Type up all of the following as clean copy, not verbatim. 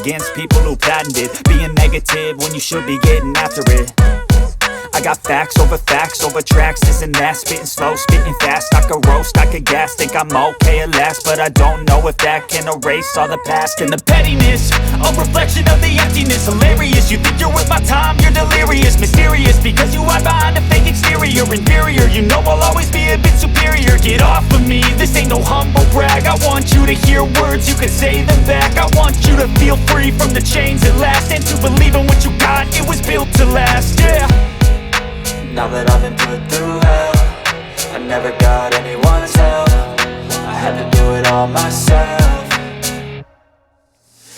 Against people who patented being negative when you should be getting after it. I got facts over tracks, this and that. Spitting slow, spitting fast, I could roast, I could gas. Think I'm okay at last, but I don't know if that can erase all the past. And the pettiness, a reflection of the emptiness. Hilarious, you think you're worth my time, you're delirious. Mysterious, because you hide behind a fake exterior. Inferior, you know I'll always be a bit superior. Get off of me, this ain't no humble brag. I want you to hear words, you can say them back. I want you to feel free from the chains at last, and to believe in what you got, it was built to last, yeah. Now that I've been put through hell, I never got anyone's help. I had to do it all myself.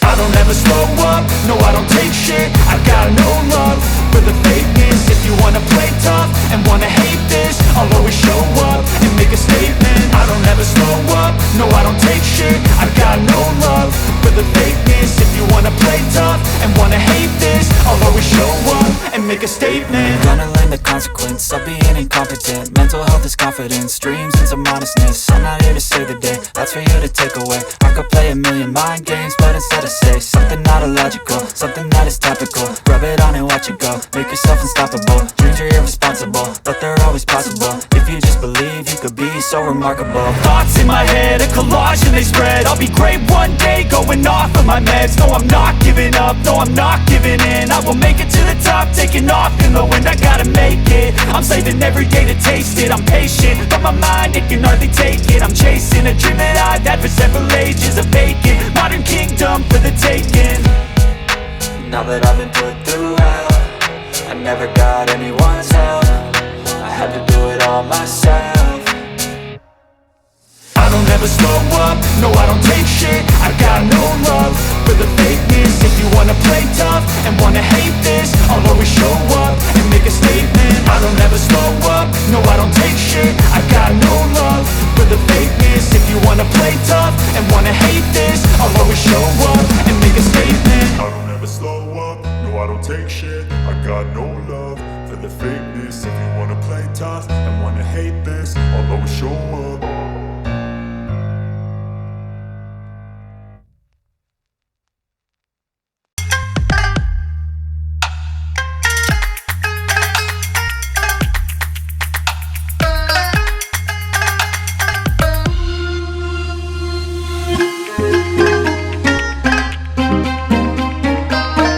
I don't ever slow up, no I don't take shit. I got no love for the fakeness. If you wanna play tough and wanna hate this, I'll always show up and make a statement. I don't ever slow up, no I don't take shit. I got no love for the fakeness. If you wanna play tough and wanna hate this, I'll always show up and make a statement. Gonna learn the consequence of being incompetent. Mental health is confidence, dreams and some honestness. I'm not here to save the day, that's for you to take away. I could play a million mind games, but instead I say something not illogical, something that is topical. Rub it on and watch it go, make yourself unstoppable. Dreams are irresponsible, but they're always possible. If you just believe, you could be so remarkable. Thoughts in my head, a collage and they spread. I'll be great one day, going off of my meds. No, I'm not giving up, no, I'm not giving in. I will make it to the top, taking off in the wind. I gotta make it, I'm saving every day to taste it. I'm patient, but my mind, it can hardly take it. I'm chasing a dream that I've had for several ages. A vacant, modern kingdom for the taking. Now that I've been put through hell, I never got anyone's help. I had to do it all myself. I don't ever slow up, no I don't take shit. I got no love for the fakeness. If you wanna play tough and wanna hate this, I'll always show up and make a statement. I don't ever slow up, no I don't take shit. I got no love for the fakeness. If you wanna play tough and wanna hate this, I'll always show up got no love for the fakeness. If you wanna play tough and wanna hate this, I'll always show up.